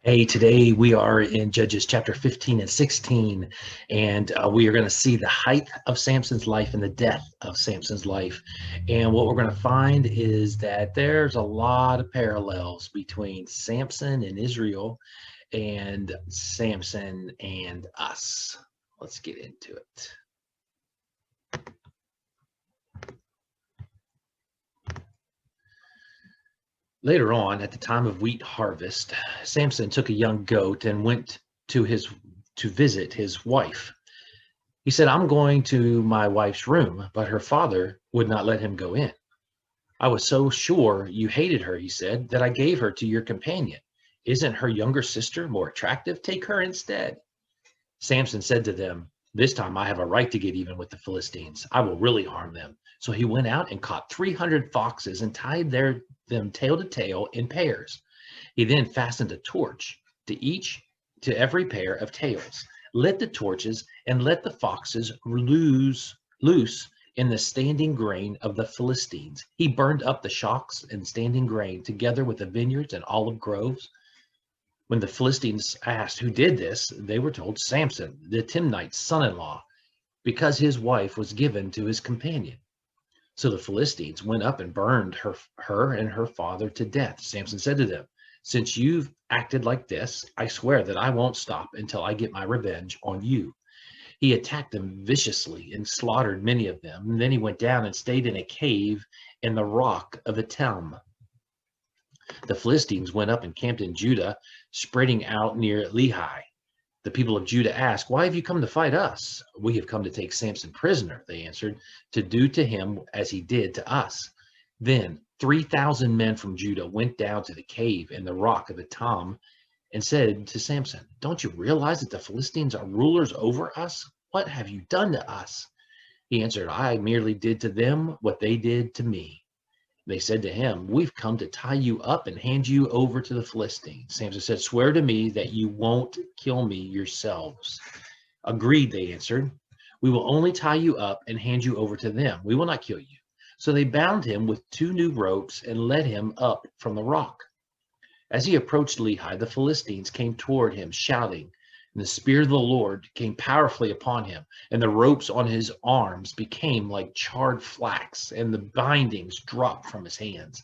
Hey, today we are in Judges chapter 15 and 16, and we are going to see the height of Samson's life and the death of Samson's life. And what we're going to find is that there's a lot of parallels between Samson and Israel and Samson and us. Let's get into it. Later on, at the time of wheat harvest, Samson took a young goat and went to visit his wife. He said, "I'm going to my wife's room," but her father would not let him go in. "I was so sure you hated her," he said, "that I gave her to your companion. Isn't her younger sister more attractive? Take her instead." Samson said to them, "This time I have a right to get even with the Philistines. I will really harm them." So he went out and caught 300 foxes and tied them tail to tail in pairs. He then fastened a torch to every pair of tails, lit the torches, and let the foxes loose in the standing grain of the Philistines. He burned up the shocks and standing grain together with the vineyards and olive groves. When the Philistines asked who did this, they were told, "Samson, the Timnite's son-in-law, because his wife was given to his companion." So the Philistines went up and burned her and her father to death. Samson said to them, "Since you've acted like this, I swear that I won't stop until I get my revenge on you." He attacked them viciously and slaughtered many of them. And then he went down and stayed in a cave in the rock of Etam. The Philistines went up and camped in Judah, spreading out near Lehi. The people of Judah asked, "Why have you come to fight us?" "We have come to take Samson prisoner," they answered, "to do to him as he did to us." Then 3,000 men from Judah went down to the cave in the rock of Etam and said to Samson, "Don't you realize that the Philistines are rulers over us? What have you done to us?" He answered, "I merely did to them what they did to me." They said to him, "We've come to tie you up and hand you over to the Philistines." Samson said, "Swear to me that you won't kill me yourselves." "Agreed," they answered. "We will only tie you up and hand you over to them. We will not kill you." So they bound him with 2 new ropes and led him up from the rock. As he approached Lehi, the Philistines came toward him, shouting, and the Spirit of the Lord came powerfully upon him, and the ropes on his arms became like charred flax, and the bindings dropped from his hands.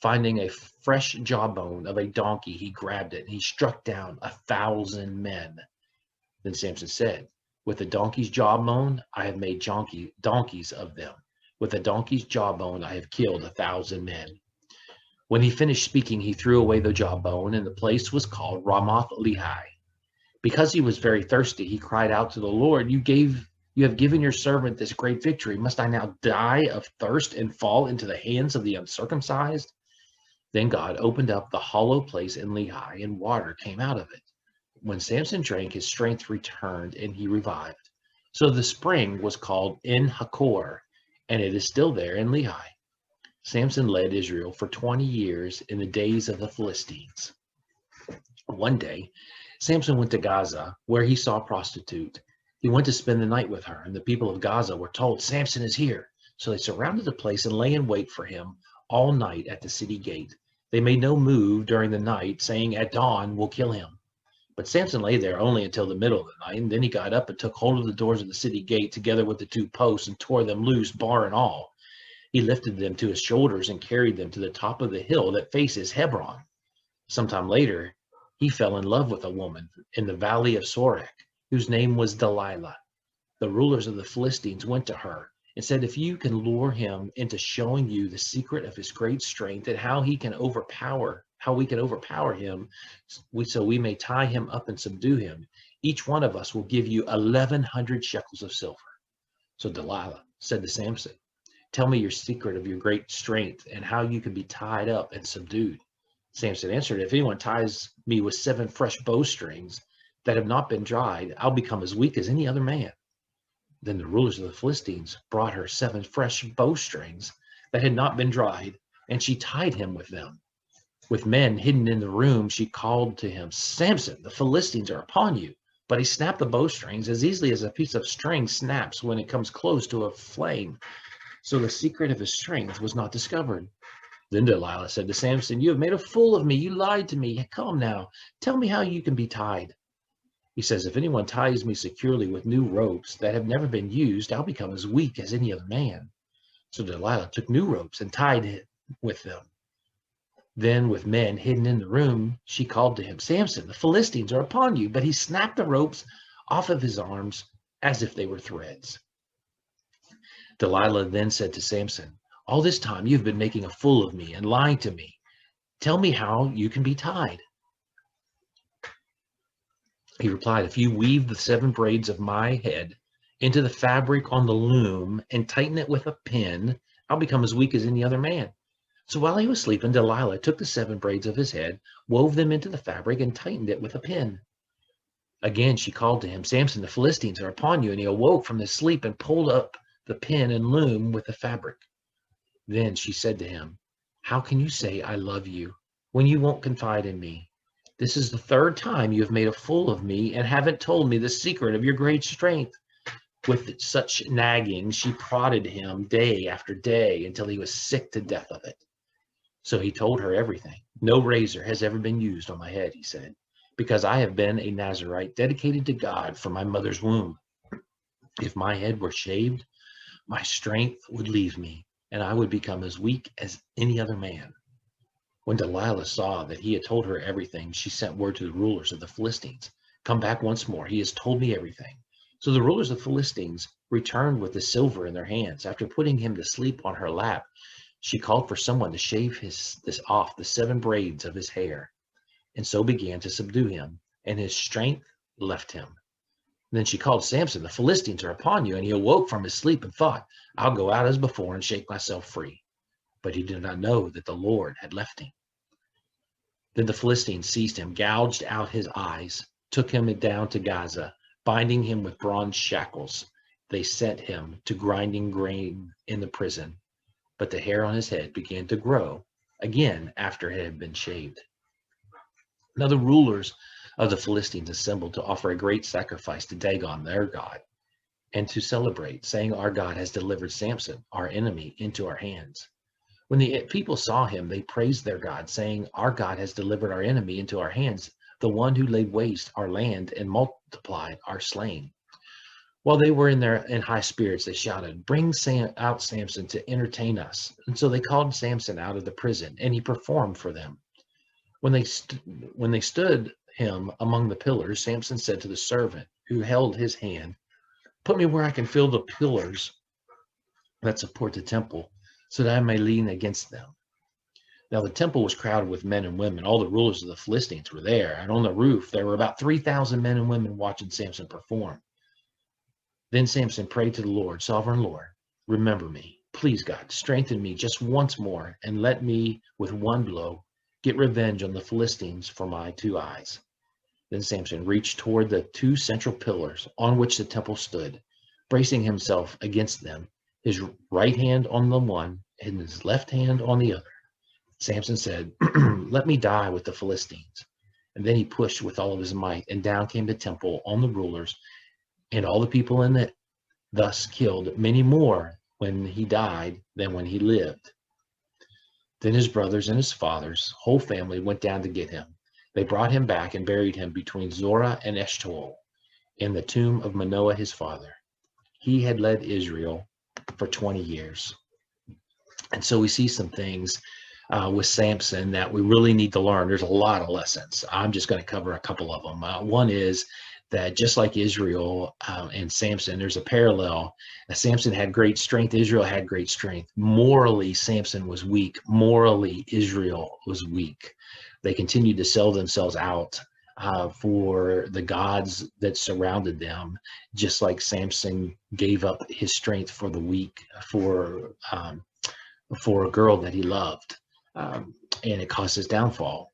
Finding a fresh jawbone of a donkey, he grabbed it, and he struck down 1,000 men. Then Samson said, "With the donkey's jawbone, I have made donkeys of them. With the donkey's jawbone, I have killed 1,000 men." When he finished speaking, he threw away the jawbone, and the place was called Ramoth Lehi. Because he was very thirsty, he cried out to the Lord, You have given your servant this great victory. Must I now die of thirst and fall into the hands of the uncircumcised?" Then God opened up the hollow place in Lehi, and water came out of it. When Samson drank, his strength returned, and he revived. So the spring was called En Hakor, and it is still there in Lehi. Samson led Israel for 20 years in the days of the Philistines. One day, Samson went to Gaza, where he saw a prostitute. He went to spend the night with her, and the people of Gaza were told, "Samson is here." So they surrounded the place and lay in wait for him all night at the city gate. They made no move during the night, saying, "At dawn, we'll kill him." But Samson lay there only until the middle of the night, and then he got up and took hold of the doors of the city gate together with the 2 posts and tore them loose, bar and all. He lifted them to his shoulders and carried them to the top of the hill that faces Hebron. Sometime later, he fell in love with a woman in the valley of Sorek, whose name was Delilah. The rulers of the Philistines went to her and said, "If you can lure him into showing you the secret of his great strength and how we can overpower him, so we may tie him up and subdue him, each one of us will give you 1,100 shekels of silver." So Delilah said to Samson, "Tell me your secret of your great strength and how you can be tied up and subdued." Samson answered, "If anyone ties me with 7 fresh bowstrings that have not been dried, I'll become as weak as any other man." Then the rulers of the Philistines brought her 7 fresh bowstrings that had not been dried, and she tied him with them. With men hidden in the room, she called to him, "Samson, the Philistines are upon you." But he snapped the bowstrings as easily as a piece of string snaps when it comes close to a flame. So the secret of his strength was not discovered. Then Delilah said to Samson, "You have made a fool of me. You lied to me. Come now, tell me how you can be tied." He says, "If anyone ties me securely with new ropes that have never been used, I'll become as weak as any other man." So Delilah took new ropes and tied it with them. Then, with men hidden in the room, she called to him, "Samson, the Philistines are upon you." But he snapped the ropes off of his arms as if they were threads. Delilah then said to Samson, "All this time you've been making a fool of me and lying to me. Tell me how you can be tied." He replied, "If you weave the 7 braids of my head into the fabric on the loom and tighten it with a pin, I'll become as weak as any other man." So while he was sleeping, Delilah took the 7 braids of his head, wove them into the fabric, and tightened it with a pin. Again she called to him, "Samson, the Philistines are upon you." And he awoke from his sleep and pulled up the pin and loom with the fabric. Then she said to him, "How can you say I love you when you won't confide in me? This is the 3rd time you have made a fool of me and haven't told me the secret of your great strength." With such nagging, she prodded him day after day until he was sick to death of it. So he told her everything. "No razor has ever been used on my head," he said, "because I have been a Nazarite dedicated to God from my mother's womb. If my head were shaved, my strength would leave me, and I would become as weak as any other man." When Delilah saw that he had told her everything, she sent word to the rulers of the Philistines, "Come back once more. He has told me everything." So the rulers of the Philistines returned with the silver in their hands. After putting him to sleep on her lap, she called for someone to shave off the 7 braids of his hair, and so began to subdue him, and his strength left him. Then she called, "Samson, the Philistines are upon you." And he awoke from his sleep and thought, "I'll go out as before and shake myself free." But he did not know that the Lord had left him. Then the Philistines seized him, gouged out his eyes, took him down to Gaza, binding him with bronze shackles. They sent him to grinding grain in the prison. But the hair on his head began to grow again after it had been shaved. Now the rulers of the Philistines assembled to offer a great sacrifice to Dagon, their god, and to celebrate, saying, "Our God has delivered Samson, our enemy, into our hands." When the people saw him, they praised their God, saying, "Our God has delivered our enemy into our hands, the one who laid waste our land and multiplied our slain." While they were in high spirits, they shouted, "Bring out Samson to entertain us." And so they called Samson out of the prison, and he performed for them. When they stood him among the pillars, Samson said to the servant who held his hand, "Put me where I can feel the pillars that support the temple, so that I may lean against them." Now the temple was crowded with men and women. All the rulers of the Philistines were there, and on the roof there were about 3,000 men and women watching Samson perform. Then Samson prayed to the Lord, "Sovereign Lord, remember me. Please, God, strengthen me just once more, and let me, with one blow, get revenge on the Philistines for my 2 eyes." Then Samson reached toward the 2 central pillars on which the temple stood, bracing himself against them, his right hand on the one and his left hand on the other. Samson said, "Let me die with the Philistines." And then he pushed with all of his might, and down came the temple on the rulers and all the people in it, thus killed many more when he died than when he lived. Then his brothers and his father's whole family went down to get him. They brought him back and buried him between Zorah and Eshtaol in the tomb of Manoah his father. He had led Israel for 20 years. And so we see some things with Samson that we really need to learn. There's a lot of lessons. I'm just going to cover a couple of them. One is that just like Israel and Samson, there's a parallel. Samson had great strength. Israel had great strength. Morally, Samson was weak. Morally, Israel was weak. They continued to sell themselves out for the gods that surrounded them, just like Samson gave up his strength for the weak, for a girl that he loved, and it caused his downfall.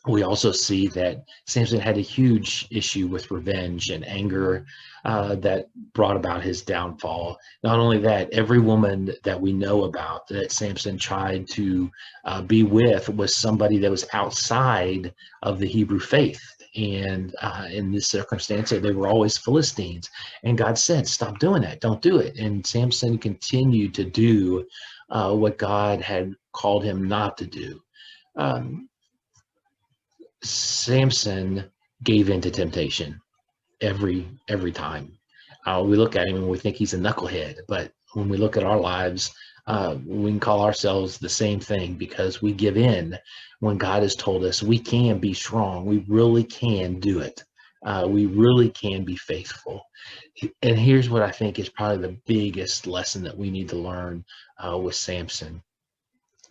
We also see that Samson had a huge issue with revenge and anger that brought about his downfall. Not only that, every woman that we know about that Samson tried to be with was somebody that was outside of the Hebrew faith. And in this circumstance, they were always Philistines. And God said, "Stop doing that. Don't do it." And Samson continued to do what God had called him not to do. Um, Samson gave in to temptation every time. We look at him and we think he's a knucklehead, but when we look at our lives, we can call ourselves the same thing because we give in when God has told us we can be strong. We really can do it. We really can be faithful. And here's what I think is probably the biggest lesson that we need to learn with Samson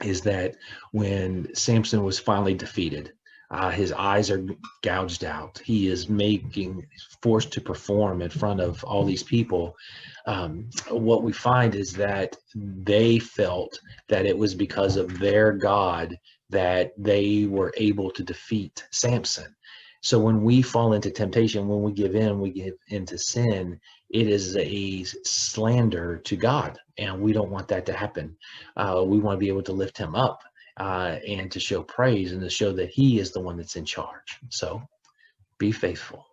is that when Samson was finally defeated, his eyes are gouged out. He is forced to perform in front of all these people. What we find is that they felt that it was because of their God that they were able to defeat Samson. So when we fall into temptation, when we give into sin, it is a slander to God, and we don't want that to happen. We want to be able to lift him up and to show praise and to show that he is the one that's in charge. So be faithful.